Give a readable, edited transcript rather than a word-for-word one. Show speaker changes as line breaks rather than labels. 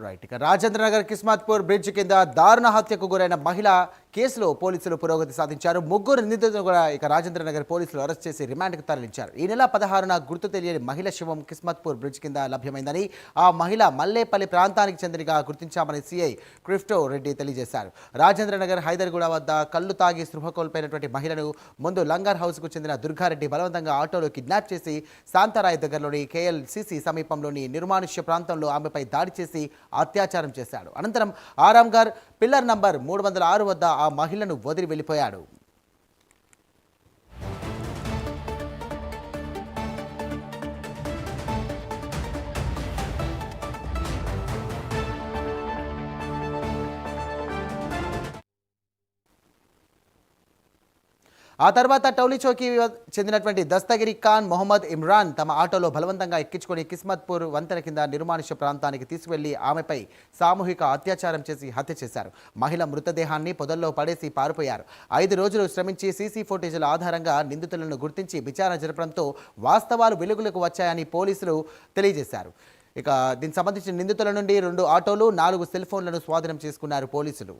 Right. ఇక Rajendranagar Kismatpur bridge కింద దారుణ హత్యకు గురైన మహిళ కేసులో పోలీసులు పురోగతి సాధించారు. ముగ్గురు నిందితులను కూడా ఇక రాజేంద్రనగర్ పోలీసులు అరెస్ట్ చేసి రిమాండ్కు తరలించారు. ఈ నెల 16న గుర్తు తెలియని మహిళ శవం కిస్మత్పూర్ బ్రిడ్జ్ కింద లభ్యమైందని, ఆ మహిళ మల్లేపల్లి ప్రాంతానికి చెందినగా గుర్తించామని సిఐ క్రిఫ్టో రెడ్డి తెలియజేశారు. రాజేంద్రనగర్ హైదర్గూడ వద్ద కళ్లు తాగి స్పృహ కోల్పోయినటువంటి మహిళను ముందు లంగర్ హౌస్కు చెందిన దుర్గారెడ్డి బలవంతంగా ఆటోలో కిడ్నాప్ చేసి శాంతారాయ్ దగ్గరలోని కేఎల్సిసి సమీపంలోని నిర్మానుష్య ప్రాంతంలో ఆమెపై దాడి చేసి అత్యాచారం చేశాడు. అనంతరం ఆరాంఘర్ పిల్లర్ నంబర్ 306 వద్ద ఆ మహిళను వదిలి వెళ్ళిపోయాడు. ఆ తర్వాత టౌలీచౌకి చెందినటువంటి దస్తగిరి ఖాన్, మొహమ్మద్ ఇమ్రాన్ తమ ఆటోలో బలవంతంగా ఎక్కించుకొని కిస్మత్పూర్ వంతెన కింద నిర్మానుష్య ప్రాంతానికి తీసుకువెళ్లి ఆమెపై సామూహిక అత్యాచారం చేసి హత్య చేశారు. మహిళ మృతదేహాన్ని పొదల్లో పడేసి పారిపోయారు. 5 రోజులు శ్రమించి సీసీ ఫుటేజీల ఆధారంగా నిందితులను గుర్తించి విచారణ జరపడంతో వాస్తవాలు వెలుగులోకి వచ్చాయని పోలీసులు తెలియజేశారు. ఇక దీనికి సంబంధించిన నిందితుల నుండి 2 ఆటోలు, 4 సెల్ ఫోన్లను స్వాధీనం చేసుకున్నారు పోలీసులు.